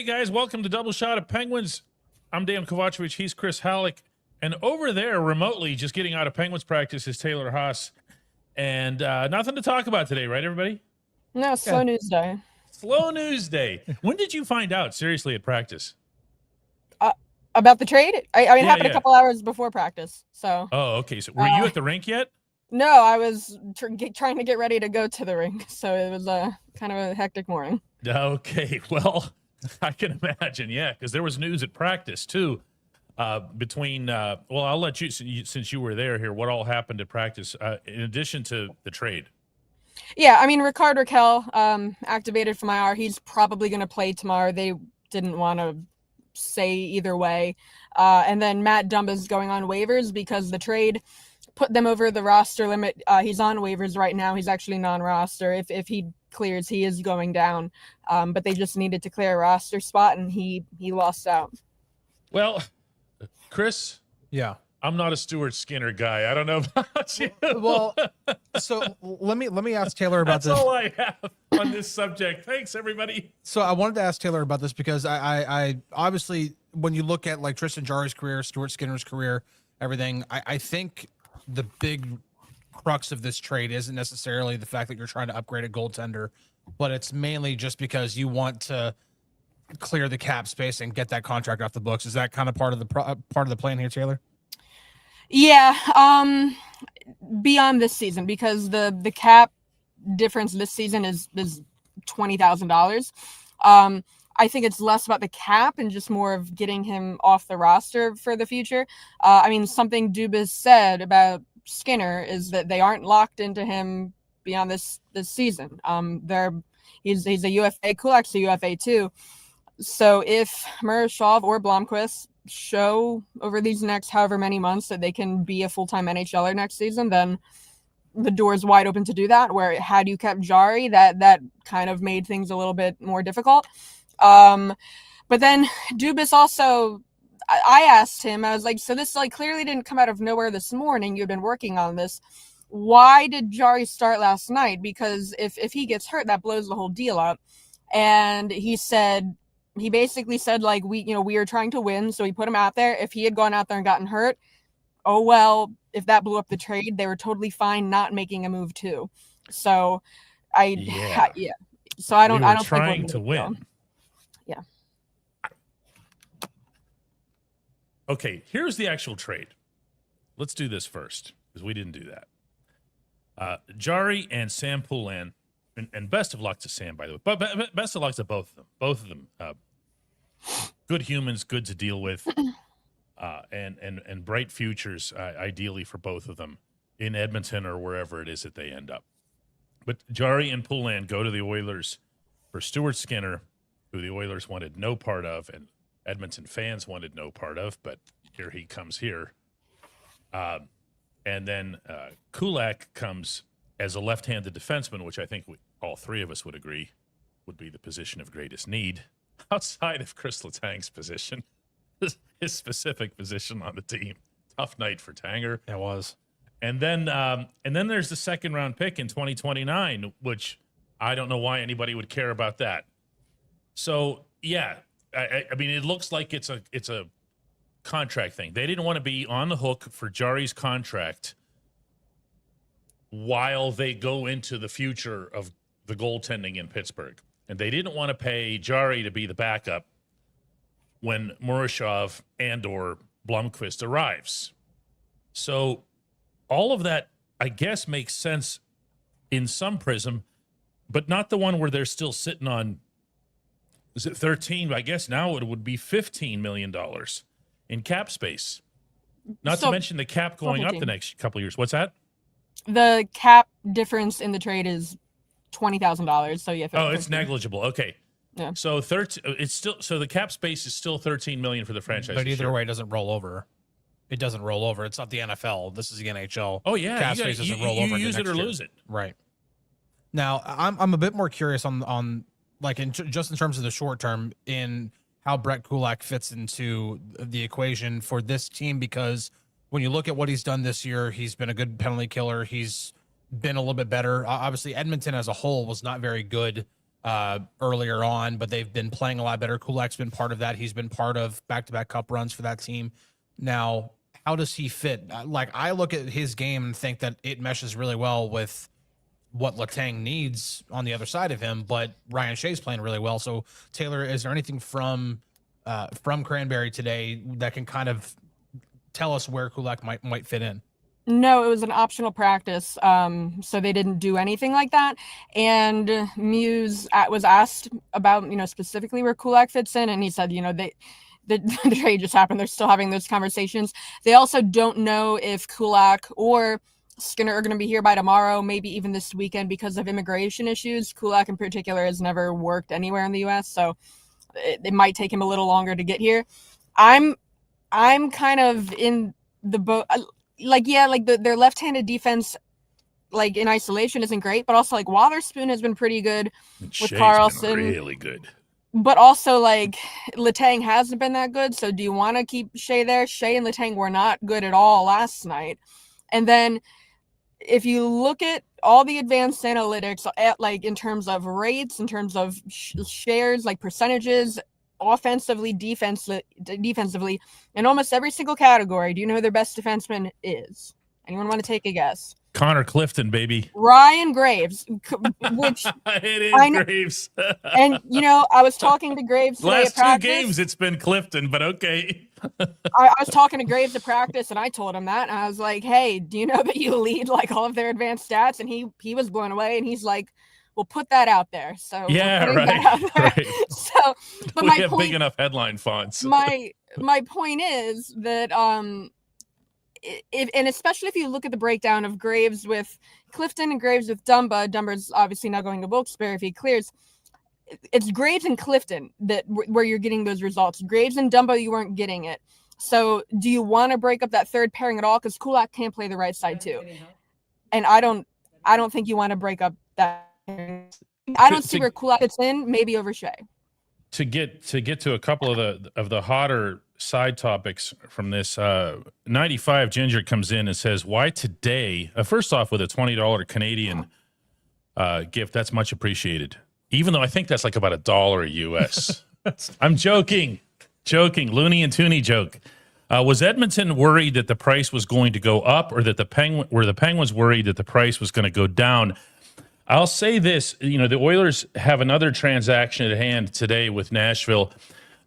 guys, welcome to Double Shot of Penguins. I'm Dejan Kovacevic. He's Chris Halleck. And over there, remotely, just getting out of Penguins practice is Taylor Haas. And nothing to talk about today, right, everybody? No, slow news day. Slow news day. When did you find out, seriously, at practice? About the trade? I mean, it happened a couple hours before practice. So. Oh, okay. So were you at the rink yet? No, I was trying to get ready to go to the rink. So it was kind of a hectic morning. Okay. Well, I can imagine, yeah, because there was news at practice, too. Between, well, I'll let you, since you were there here, what all happened at practice, in addition to the trade? Yeah, I mean, Rickard Rakell activated from IR. He's probably going to play tomorrow. They didn't want to say either way. And then Matt Dumba is going on waivers because the trade put them over the roster limit. He's on waivers right now. He's actually non-roster. If he clears, he is going down. But they just needed to clear a roster spot, and he lost out. Well, Chris? Yeah. I'm not a Stuart Skinner guy. I don't know about you. Well, so let me ask Taylor about this. That's all I have on this subject. Thanks, everybody. So I wanted to ask Taylor about this because I obviously, when you look at like Tristan Jarry's career, Stuart Skinner's career, everything, I think the big crux of this trade isn't necessarily the fact that you're trying to upgrade a goaltender, but it's mainly just because you want to clear the cap space and get that contract off the books. Is that kind of part of the plan here, Taylor? Yeah, beyond this season, because the cap difference this season is $20,000. I think it's less about the cap and just more of getting him off the roster for the future. I mean, something Dubas said about Skinner is that they aren't locked into him beyond this season. He's a UFA. Kulak's a UFA too. So if Murashov or Blomqvist show over these next however many months that they can be a full-time NHLer next season, then the door is wide open to do that. Where had you kept Jarry, that kind of made things a little bit more difficult. But then Dubas also, I asked him, I was like, so this like clearly didn't come out of nowhere this morning. You've been working on this. Why did Jarry start last night? Because if he gets hurt, that blows the whole deal up. And he basically said, like, we are trying to win, so we put him out there. If he had gone out there and gotten hurt, oh, well, if that blew up the trade, they were totally fine not making a move too. So yeah. So I don't think trying to win. Yeah. Okay, here's the actual trade. Let's do this first, because we didn't do that. Jarry and Sam Poulin, and best of luck to Sam, by the way. But best of luck to both of them. Both of them, good humans, good to deal with, and bright futures, ideally for both of them in Edmonton or wherever it is that they end up. But Jarry and Poulin go to the Oilers for Stuart Skinner, who the Oilers wanted no part of, and Edmonton fans wanted no part of. But here he comes here, and then Kulak comes as a left-handed defenseman, which I think all three of us would agree would be the position of greatest need outside of Chris Letang's position, his specific position on the team. Tough night for Tanger. It was. And then there's the second-round pick in 2029, which I don't know why anybody would care about that. So, yeah, I mean, it looks like it's a contract thing. They didn't want to be on the hook for Jarry's contract while they go into the future of the goaltending in Pittsburgh. And they didn't want to pay Jarry to be the backup when Murashov and or Blomqvist arrives. So all of that, I guess, makes sense in some prism, but not the one where they're still sitting on, is it 13? I guess now it would be $15 million in cap space. Not to mention the cap going up the next couple of years. What's that? The cap difference in the trade is $20,000. So yeah. It's negligible. Okay. Yeah. So the cap space is still $13 million for the franchise. But either way, it doesn't roll over. It doesn't roll over. It's not the NFL. This is the NHL. Oh yeah. Cap space doesn't roll over. You use it or lose it. Right. Now I'm a bit more curious on like just in terms of the short term in how Brett Kulak fits into the equation for this team, because when you look at what he's done this year, he's been a good penalty killer. He's been a little bit better. Obviously, Edmonton as a whole was not very good earlier on, but they've been playing a lot better. Kulak's been part of that. He's been part of back-to-back cup runs for that team. Now, how does he fit? Like, I look at his game and think that it meshes really well with what Letang needs on the other side of him, but Ryan Shea's playing really well. So, Taylor, is there anything from Cranberry today that can kind of tell us where Kulak might fit in? No, it was an optional practice, so they didn't do anything like that. And Muse was asked about, specifically where Kulak fits in, and he said, the trade just happened. They're still having those conversations. They also don't know if Kulak or Skinner are going to be here by tomorrow, maybe even this weekend because of immigration issues. Kulak in particular has never worked anywhere in the U.S., so it might take him a little longer to get here. I'm kind of in the boat. Their left-handed defense, like in isolation, isn't great, but also like Wotherspoon has been pretty good with Carlson. Really good. But also like Letang hasn't been that good. So do you want to keep Shea there? Shea and Letang were not good at all last night. And then if you look at all the advanced analytics in terms of rates, in terms of shares, like percentages, offensively, defensively, in almost every single category, do you know who their best defenseman is? Anyone want to take a guess? Connor Clifton, baby. Ryan Graves, which it is Graves. And I was talking to Graves today last at practice. 2 games it's been Clifton, but okay. I was talking to Graves at practice, and I told him that, and I was like, "Hey, do you know that you lead like all of their advanced stats?" And he was blown away, and he's like, "We'll put that out there." So yeah, right. So, but we have big enough headline fonts. My point is that and especially if you look at the breakdown of Graves with Clifton and Graves with Dumba's obviously not going to Wilkes-Barre if he clears. It's Graves and Clifton where you're getting those results. Graves and Dumba, you weren't getting it. So do you want to break up that third pairing at all? Because Kulak can't play the right side too. And I don't think you want to break up that. I don't see where Kulak fits in, maybe over Shea. To get to a couple of the hotter side topics from this, 95 Ginger comes in and says, why today? First off, with a $20 Canadian gift, that's much appreciated. Even though I think that's like about $1 US. I'm joking, Looney and Tooney joke. Was Edmonton worried that the price was going to go up, or that the Penguins worried that the price was going to go down? I'll say this, the Oilers have another transaction at hand today with Nashville.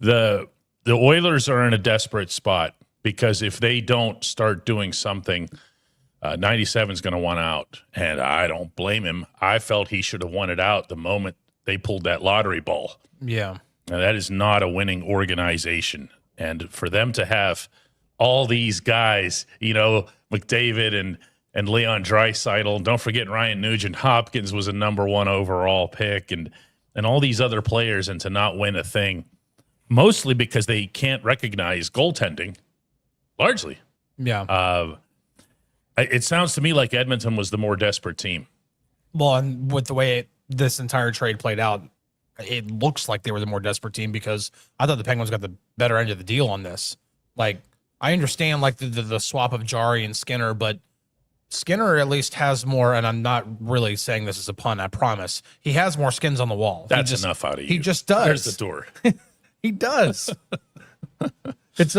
The Oilers are in a desperate spot because if they don't start doing something, 97 is going to want out, and I don't blame him. I felt he should have won it out the moment they pulled that lottery ball. Yeah. Now, that is not a winning organization, and for them to have all these guys, McDavid and Leon Draisaitl. Don't forget Ryan Nugent-Hopkins was a number 1 overall pick, and all these other players, and to not win a thing, mostly because they can't recognize goaltending, largely. Yeah. It sounds to me like Edmonton was the more desperate team. Well, and with the way this entire trade played out, it looks like they were the more desperate team because I thought the Penguins got the better end of the deal on this. Like, I understand like the swap of Jarry and Skinner, but Skinner at least has more, and I'm not really saying this as a pun, I promise. He has more skins on the wall. That's enough out of you. He just does. There's the door. He does. It's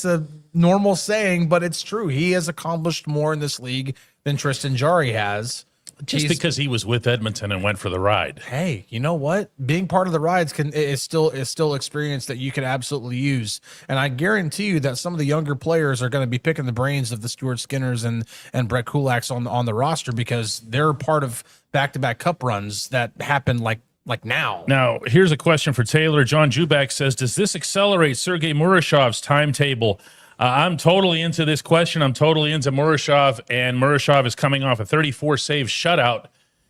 a normal saying, but it's true. He has accomplished more in this league than Tristan Jarry has. Just because he was with Edmonton and went for the ride. Hey, you know what? Being part of the rides is still experience that you can absolutely use. And I guarantee you that some of the younger players are going to be picking the brains of the Stuart Skinners and Brett Kulaks on the roster because they're part of back-to-back cup runs that happen like now. Now, here's a question for Taylor. John Jubak says, does this accelerate Sergei Murashov's timetable? I'm totally into this question. I'm totally into Murashov, and Murashov is coming off a 34-save shutout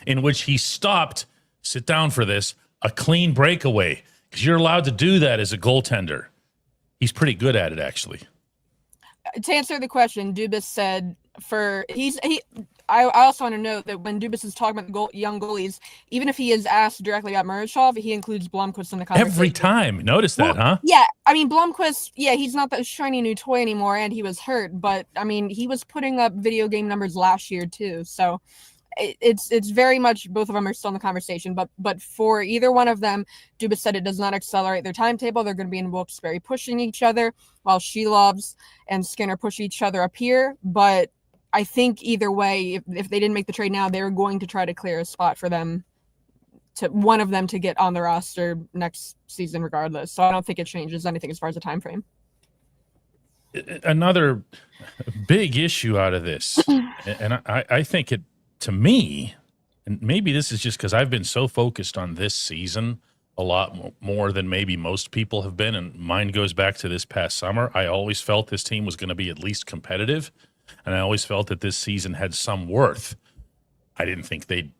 in which he stopped, sit down for this, a clean breakaway, because you're allowed to do that as a goaltender. He's pretty good at it, actually. To answer the question, Dubas said I also want to note that when Dubas is talking about the young goalies, even if he is asked directly about Murashov, he includes Blomqvist in the conversation. Every time. Notice that, huh? Yeah. I mean, Blomqvist, he's not that shiny new toy anymore, and he was hurt. But, I mean, he was putting up video game numbers last year, too. So, it's very much both of them are still in the conversation, but for either one of them, Dubas said it does not accelerate their timetable. They're going to be in Wilkes-Barre pushing each other, while Shelovs and Skinner push each other up here. But I think either way, if they didn't make the trade now, they're going to try to clear a spot for them, to one of them to get on the roster next season regardless. So I don't think it changes anything as far as the time frame. Another big issue out of this, and I think it, to me, and maybe this is just because I've been so focused on this season a lot more than maybe most people have been, and mine goes back to this past summer. I always felt this team was going to be at least competitive, and I always felt that this season had some worth. I didn't think they'd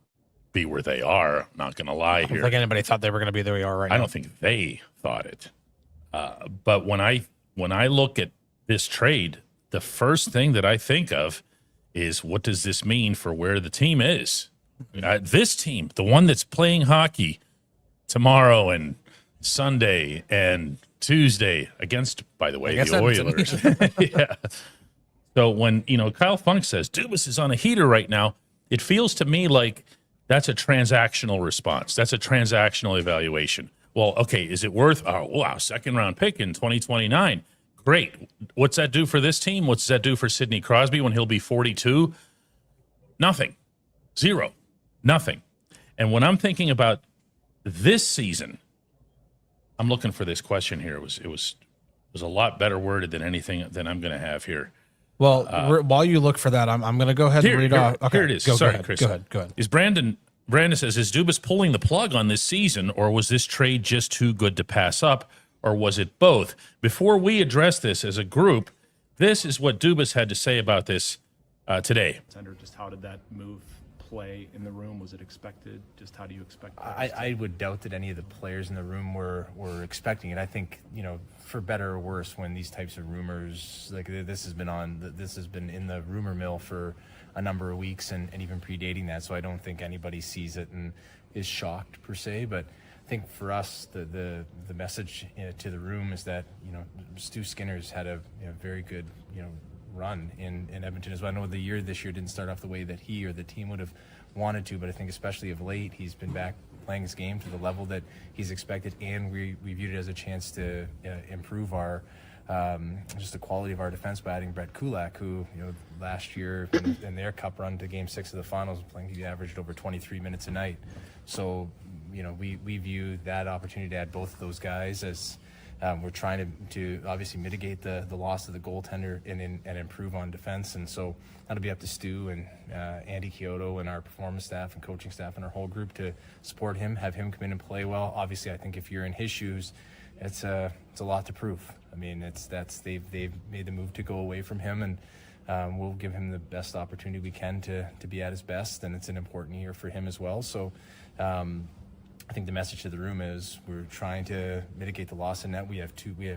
be where they are, not going to lie here. I don't think anybody thought they were going to be where we are right now. I don't think they thought it. But when I look at this trade, the first thing that I think of is, what does this mean for where the team is? This team, the one that's playing hockey tomorrow and Sunday and Tuesday against, by the way, Against the Edmonton. Oilers. Yeah. So when, Kyle Funk says Dubas is on a heater right now, it feels to me like that's a transactional response. That's a transactional evaluation. Well, okay, is it worth, oh, wow, second round pick in 2029? Great. What's that do for this team? What's that do for Sidney Crosby when he'll be 42? Nothing. Zero. Nothing. And when I'm thinking about this season, I'm looking for this question here. It was a lot better worded than anything that I'm going to have here. Well, while you look for that, I'm going to go ahead and read off. Okay, here it is. Go Sorry, ahead. Chris. Go ahead. Is Brandon says, is Dubas pulling the plug on this season, or was this trade just too good to pass up, or was it both? Before we address this as a group, this is what Dubas had to say about this today. Just how did that move play in the room? Was it expected? Just how do you expect it? I would doubt that any of the players in the room were expecting it. I think, for better or worse, when these types of rumors, like this has been in the rumor mill for a number of weeks and even predating that. So I don't think anybody sees it and is shocked per se. But I think for us, the message to the room is that, Stu Skinner's had a very good, run in Edmonton as well. I know this year didn't start off the way that he or the team would have wanted to, but I think especially of late, he's been back playing his game to the level that he's expected, and we viewed it as a chance to improve our just the quality of our defense by adding Brett Kulak, who last year in their cup run to Game 6 of the finals, he averaged over 23 minutes a night. So we view that opportunity to add both of those guys as we're trying to obviously mitigate the loss of the goaltender and improve on defense. And so that'll be up to Stu and Andy Kyoto and our performance staff and coaching staff and our whole group to support him, have him come in and play well. Obviously, I think if you're in his shoes, it's a lot to prove. I mean, they've made the move to go away from him, and we'll give him the best opportunity we can to be at his best, and it's an important year for him as well. So I think the message to the room is we're trying to mitigate the loss in net. We have,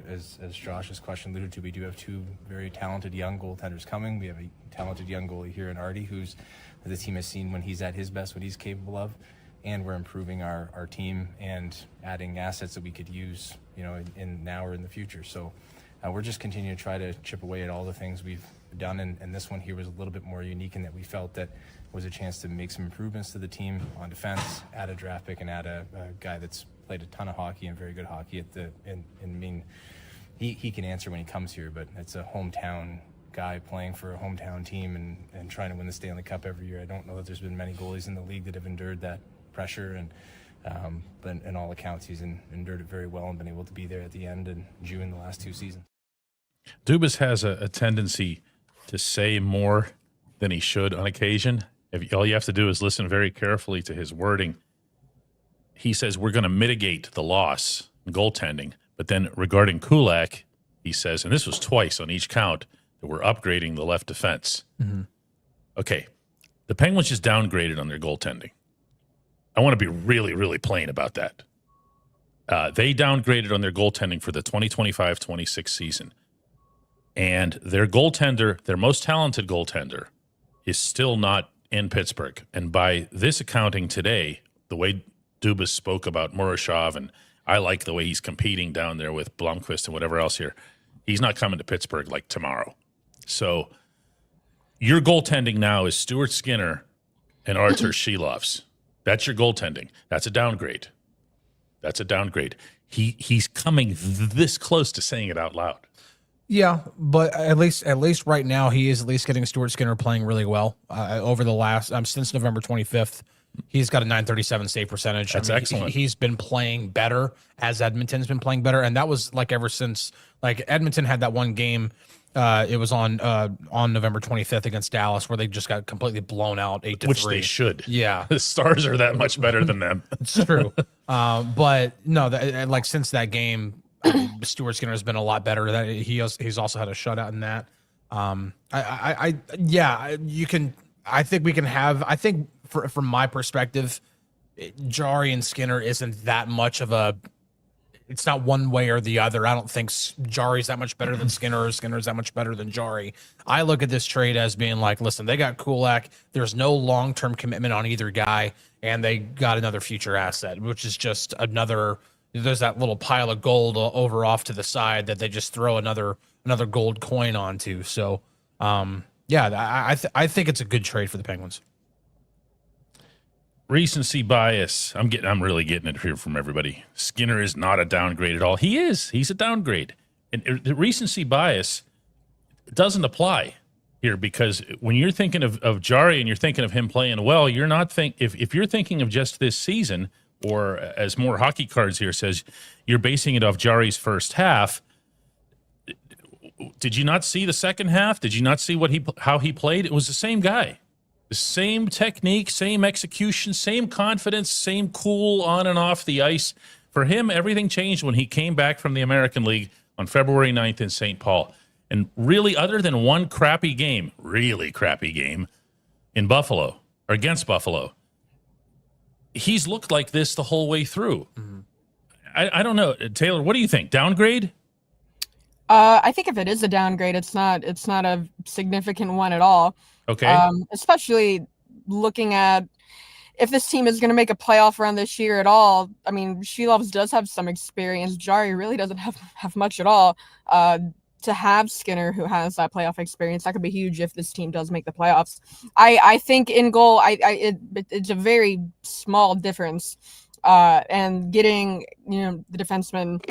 as Josh's question alluded to, we do have two very talented young goaltenders coming. We have a talented young goalie here in Artie, who's the team has seen when he's at his best, what he's capable of. And we're improving our team and adding assets that we could use, in now or in the future. So we're just continuing to try to chip away at all the things we've done. And this one here was a little bit more unique in that we felt that was a chance to make some improvements to the team on defense, add a draft pick, and add a guy that's played a ton of hockey and very good hockey he can answer when he comes here, but it's a hometown guy playing for a hometown team and trying to win the Stanley Cup every year. I don't know that there's been many goalies in the league that have endured that pressure, but in all accounts, he's endured it very well and been able to be there at the end in June the last two seasons. Dubas has a tendency to say more than he should on occasion. All you have to do is listen very carefully to his wording. He says we're going to mitigate the loss in goaltending, but then regarding Kulak, he says, and this was twice on each count, that we're upgrading the left defense. Mm-hmm. Okay, the Penguins just downgraded on their goaltending. I want to be really, really plain about that. They downgraded on their goaltending for the 2025-26 season. And their goaltender, their most talented goaltender, is still not in Pittsburgh. And by this accounting today, the way Dubas spoke about Murashov, and I like the way he's competing down there with Blomqvist and whatever else here, he's not coming to Pittsburgh like tomorrow. So your goaltending now is Stuart Skinner and Artur Shilovs. That's your goaltending. That's a downgrade. That's a downgrade. He's coming this close to saying it out loud. Yeah, but at least right now he is at least getting Stuart Skinner playing really well over the last since November 25th. He's got a .937 save percentage. That's excellent. He's been playing better as Edmonton's been playing better, and that was like ever since like Edmonton had that one game. It was on November 25th against Dallas where they just got completely blown out 8-3. Which they should. Yeah, The Stars are that much better than them. it's true. But no, like since that game, Stuart Skinner has been a lot better. That he's also had a shutout in that. You can. I think we can have. I think from my perspective, Jarry and Skinner isn't that much of a. It's not one way or the other. I don't think Jarry's that much better than Skinner or Skinner's that much better than Jarry. I look at this trade as being like, listen, they got Kulak. There's no long-term commitment on either guy, and they got another future asset, which is just another. There's that little pile of gold over off to the side that they just throw another gold coin onto. So, I think it's a good trade for the Penguins. Recency bias. I'm really getting it here from everybody. Skinner is not a downgrade at all. He is. He's a downgrade. And the recency bias doesn't apply here because when you're thinking of Jarry and you're thinking of him playing well, you're not if you're thinking of just this season, or as more hockey cards here says, you're basing it off Jarry's first half. Did you not see the second half? Did you not see how he played? It was the same guy. The same technique, same execution, same confidence, same cool on and off the ice. For him, everything changed when he came back from the American League on February 9th in St. Paul. And really, other than one really crappy game in Buffalo, or against Buffalo, he's looked like this the whole way through. Mm-hmm. I don't know. Taylor, what do you think? Downgrade? I think if it is a downgrade, it's not a significant one at all. Okay. Especially looking at if this team is going to make a playoff run this year at all. I mean, Shilovs does have some experience. Jarry really doesn't have much at all. To have Skinner, who has that playoff experience, that could be huge if this team does make the playoffs. I think in goal, it's a very small difference. And getting the defenseman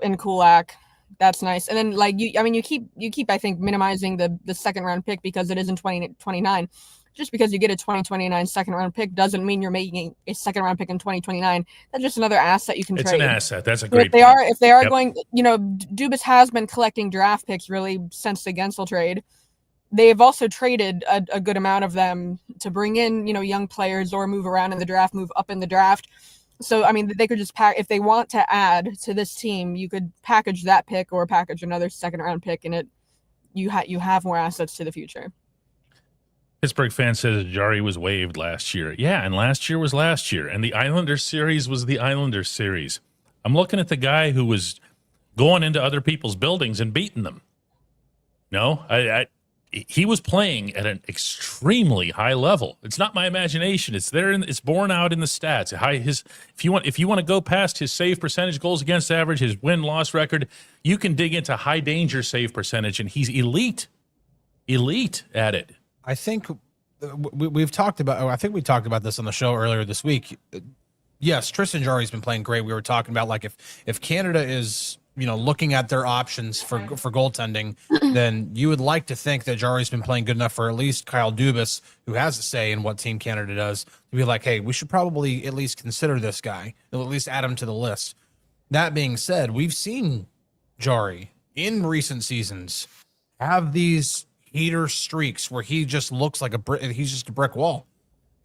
in Kulak, that's nice. And then you keep I think minimizing the second round pick because it is in 2029. Just because you get a 2029 second round pick doesn't mean you're making a second round pick in 2029. That's just another asset you can trade. It's an asset. That's a great point. If they are Yep. going, Dubas has been collecting draft picks really since the Gensel trade. They've also traded a good amount of them to bring in, young players or move around in the draft, move up in the draft. So, I mean, they could just if they want to add to this team, you could package that pick or package another second round pick, and you have more assets to the future. Pittsburgh fan says Jarry was waived last year. Yeah, and last year was last year, and the Islanders series was the Islanders series. I'm looking at the guy who was going into other people's buildings and beating them. No, he was playing at an extremely high level. It's not my imagination. It's there. It's borne out in the stats. If you want to go past his save percentage, goals against average, his win-loss record, you can dig into high danger save percentage, and he's elite at it. I think we've talked about. I think we talked about this on the show earlier this week. Yes, Tristan Jarry's been playing great. We were talking about if Canada is looking at their options for goaltending, then you would like to think that Jarry's been playing good enough for at least Kyle Dubas, who has a say in what Team Canada does, to be like, hey, we should probably at least consider this guy, at least add him to the list. That being said, we've seen Jarry in recent seasons have these heater streaks where he just looks like he's just a brick wall,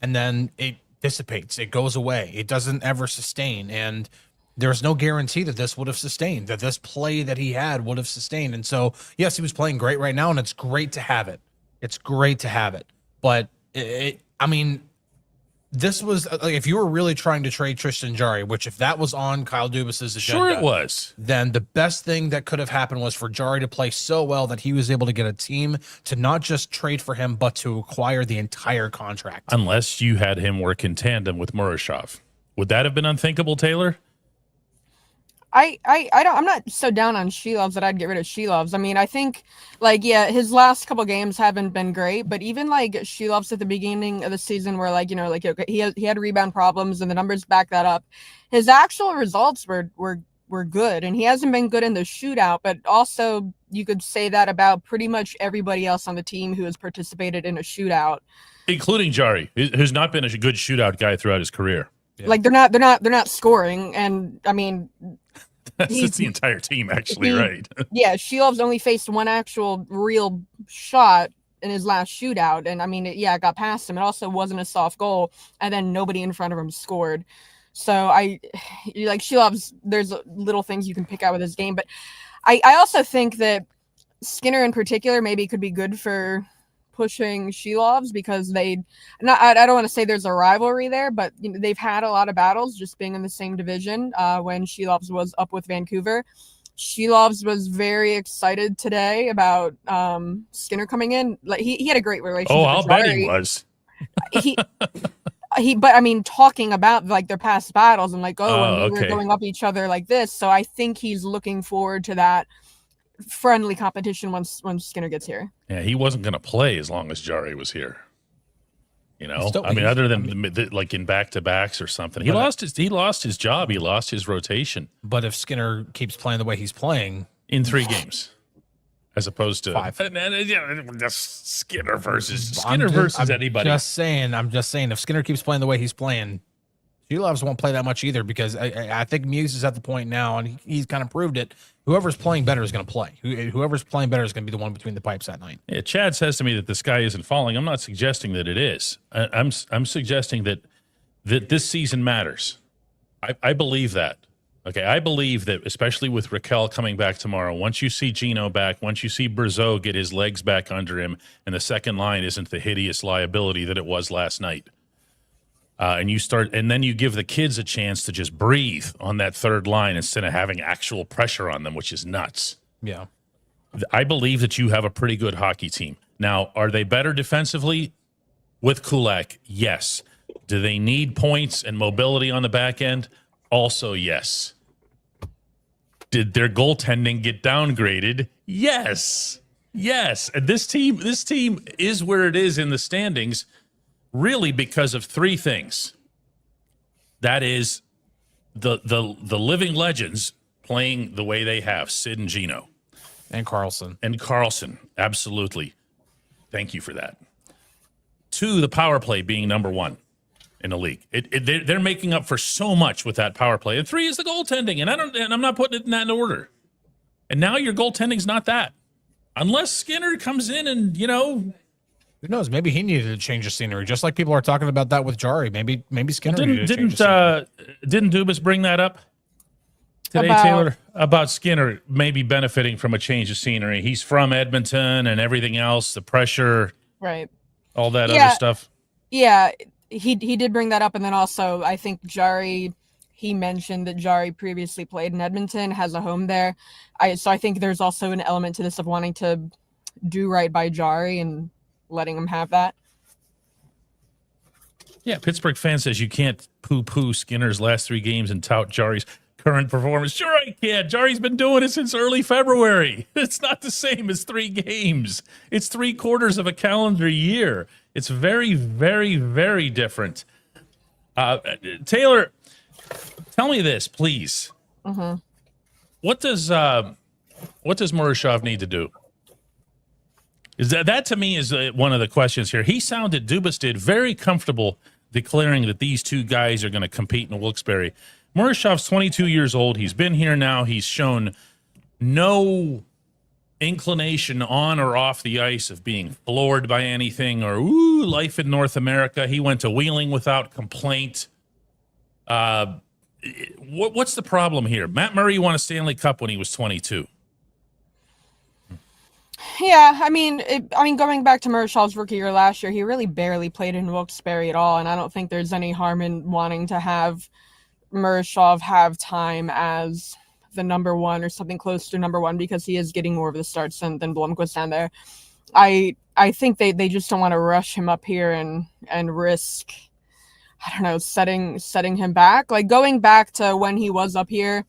and then it dissipates, it goes away, it doesn't ever sustain, and there's no guarantee that this would have sustained, that this play that he had would have sustained. And so, yes, he was playing great right now, and it's great to have it. But this was if you were really trying to trade Tristan Jarry, which if that was on Kyle Dubas's agenda, sure it was, then the best thing that could have happened was for Jarry to play so well that he was able to get a team to not just trade for him, but to acquire the entire contract. Unless you had him work in tandem with Murashov. Would that have been unthinkable, Taylor? I'm not so down on Shelovs that I'd get rid of Shelovs. I mean, I think like, yeah, his last couple games haven't been great, but even like Shelovs at the beginning of the season where like, you know, like he had rebound problems and the numbers back that up. His actual results were good, and he hasn't been good in the shootout, but also you could say that about pretty much everybody else on the team who has participated in a shootout, including Jarry, who's not been a good shootout guy throughout his career. Yeah. Like they're not scoring, and I mean, That's the entire team, actually, right? Yeah, Shelov's only faced one actual real shot in his last shootout, and I mean, it got past him. It also wasn't a soft goal, and then nobody in front of him scored. So I like Shelov's. There's little things you can pick out with his game, but I also think that Skinner in particular maybe could be good for pushing Shelovs because I don't want to say there's a rivalry there, but you know, they've had a lot of battles just being in the same division. When Shelovs was up with Vancouver, Shelovs was very excited today about Skinner coming in. Like he had a great relationship. Oh, with I'll bet he was. But I mean, talking about like their past battles and like, and we were going up each other like this. So I think he's looking forward to that friendly competition once Skinner gets here. Yeah, he wasn't going to play as long as Jarry was here. You know, other than like in back-to-backs or something, he lost his job, he lost his rotation. But if Skinner keeps playing the way he's playing in 3 games, as opposed to 5, Skinner versus anybody. I'm just saying, if Skinner keeps playing the way he's playing, Shelovs won't play that much either because I think Muse is at the point now, and he's kind of proved it. Whoever's playing better is going to play. Whoever's playing better is going to be the one between the pipes that night. Yeah, Chad says to me that the sky isn't falling. I'm not suggesting that it is. I'm suggesting that this season matters. I believe that. Okay, I believe that, especially with Raquel coming back tomorrow, once you see Gino back, once you see Brazeau get his legs back under him, and the second line isn't the hideous liability that it was last night, and then you give the kids a chance to just breathe on that third line instead of having actual pressure on them, which is nuts. Yeah. I believe that you have a pretty good hockey team. Now, are they better defensively with Kulak? Yes. Do they need points and mobility on the back end? Also, yes. Did their goaltending get downgraded? Yes. Yes. And this team is where it is in the standings really because of 3 things. That is the living legends playing the way they have, Sid and Gino. And Carlson. Absolutely. Thank you for that. 2, the power play being number 1 in the league. They're making up for so much with that power play. And 3 is the goaltending, and I'm not putting it in that order. And now your goaltending's not that. Unless Skinner comes in and, you know, who knows? Maybe he needed to change the scenery, just like people are talking about that with Jarry. Maybe Skinner needed to change the scenery. Didn't Dubas bring that up today, Taylor? About Skinner maybe benefiting from a change of scenery. He's from Edmonton and everything else, the pressure, right? All that other stuff. Yeah, he did bring that up, and then also I think Jarry. He mentioned that Jarry previously played in Edmonton, has a home there. So I think there's also an element to this of wanting to do right by Jarry and letting him have that. Yeah, Pittsburgh fan says you can't poo-poo Skinner's last 3 games and tout Jarry's current performance. Sure I can. Jarry's been doing it since early February. It's not the same as 3 games. It's 3/4 of a calendar year. It's very, very, very different. Taylor, tell me this, please. Mm-hmm. What does Murashov need to do? Is that to me is one of the questions here. Dubas did very comfortable declaring that these 2 guys are going to compete in Wilkes-Barre. Murashov's 22 years old. He's been here now. He's shown no inclination on or off the ice of being floored by anything or, life in North America. He went to Wheeling without complaint. What's the problem here? Matt Murray won a Stanley Cup when he was 22. Yeah, I mean, going back to Murashov's rookie year last year, he really barely played in Wilkes-Barre at all, and I don't think there's any harm in wanting to have Murashov have time as the number 1 or something close to number 1 because he is getting more of the starts than Blomqvist down there. I think they just don't want to rush him up here and risk, I don't know, setting him back. Like going back to when he was up here,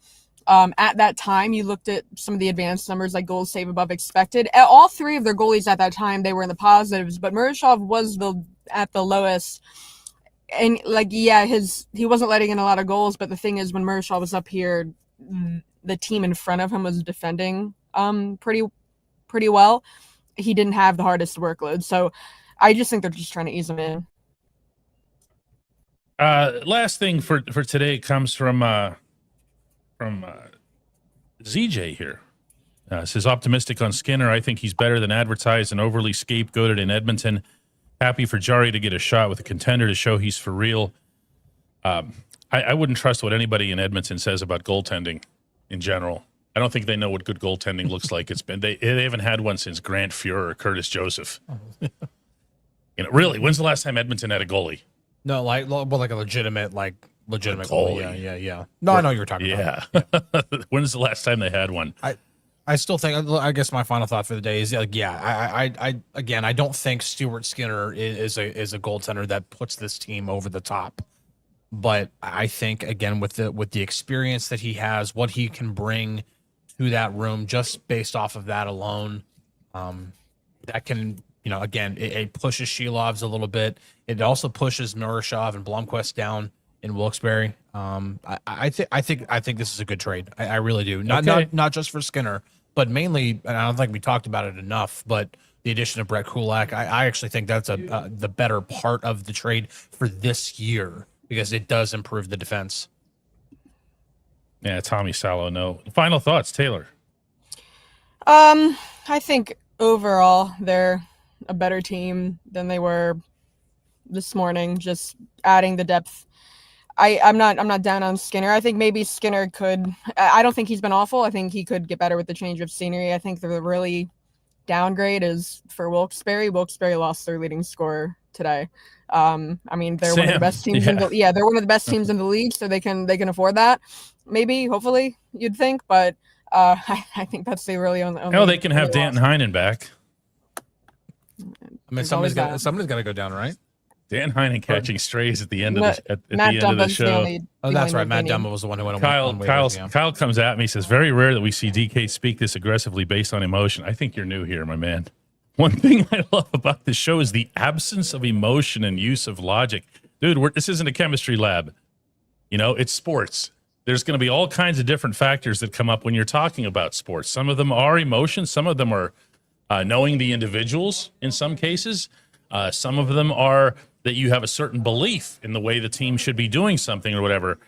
At that time, you looked at some of the advanced numbers like goals save above expected. All three of their goalies at that time, they were in the positives, but Murashov was at the lowest. And like, yeah, he wasn't letting in a lot of goals, but the thing is, when Murashov was up here, the team in front of him was defending pretty well. He didn't have the hardest workload, so I just think they're just trying to ease him in. Last thing for today comes from ZJ here. Says optimistic on Skinner. I think he's better than advertised and overly scapegoated in Edmonton. Happy for Jarry to get a shot with a contender to show he's for real. I wouldn't trust what anybody in Edmonton says about goaltending in general. I don't think they know what good goaltending looks like. It's been they haven't had one since Grant Fuhrer or Curtis Joseph. Really, when's the last time Edmonton had a goalie? No, like a legitimate goalie. Yeah. No, I know what you're talking about. Yeah. When's the last time they had one? I still think. I guess my final thought for the day is I don't think Stuart Skinner is a goaltender that puts this team over the top. But I think again with the experience that he has, what he can bring to that room, just based off of that alone, that can again it pushes Shilovs a little bit. It also pushes Murashov and Blomqvist down in Wilkes-Barre. I think this is a good trade. I really do. Not just for Skinner, but mainly, and I don't think we talked about it enough, but the addition of Brett Kulak, I actually think that's the better part of the trade for this year because it does improve the defense. Yeah, Tommy Salo, no. Final thoughts, Taylor? I think overall they're a better team than they were this morning, just adding the depth. I'm not down on Skinner. I think maybe Skinner could. I don't think he's been awful. I think he could get better with the change of scenery. I think the really downgrade is for Wilkes-Barre. Wilkes-Barre lost their leading scorer today. I mean, they're one of the best teams. They're one of the best teams in the league, so they can afford that. Maybe, hopefully, you'd think, but I think that's the really only. They can have Danton Heinen back. I mean, somebody's got to go down, right? Dan Heinen catching strays at the end of the show. That's right. Matt Dumba was the one who went on. Kyle comes at me, says, very rare that we see DK speak this aggressively based on emotion. I think you're new here, my man. One thing I love about this show is the absence of emotion and use of logic. Dude, this isn't a chemistry lab. It's sports. There's going to be all kinds of different factors that come up when you're talking about sports. Some of them are emotions. Some of them are knowing the individuals in some cases. Some of them are that you have a certain belief in the way the team should be doing something or whatever.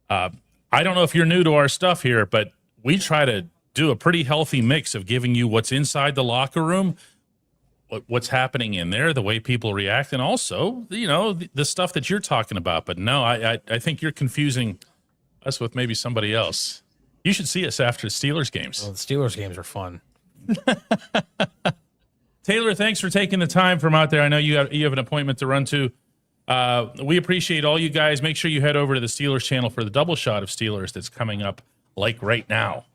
I don't know if you're new to our stuff here, but we try to do a pretty healthy mix of giving you what's inside the locker room, what's happening in there, the way people react, and also, the stuff that you're talking about. But no, I think you're confusing us with maybe somebody else. You should see us after the Steelers games. Well, the Steelers games are fun. Taylor, thanks for taking the time from out there. I know you have an appointment to run to. We appreciate all you guys. Make sure you head over to the Steelers channel for the double shot of Steelers that's coming up like right now.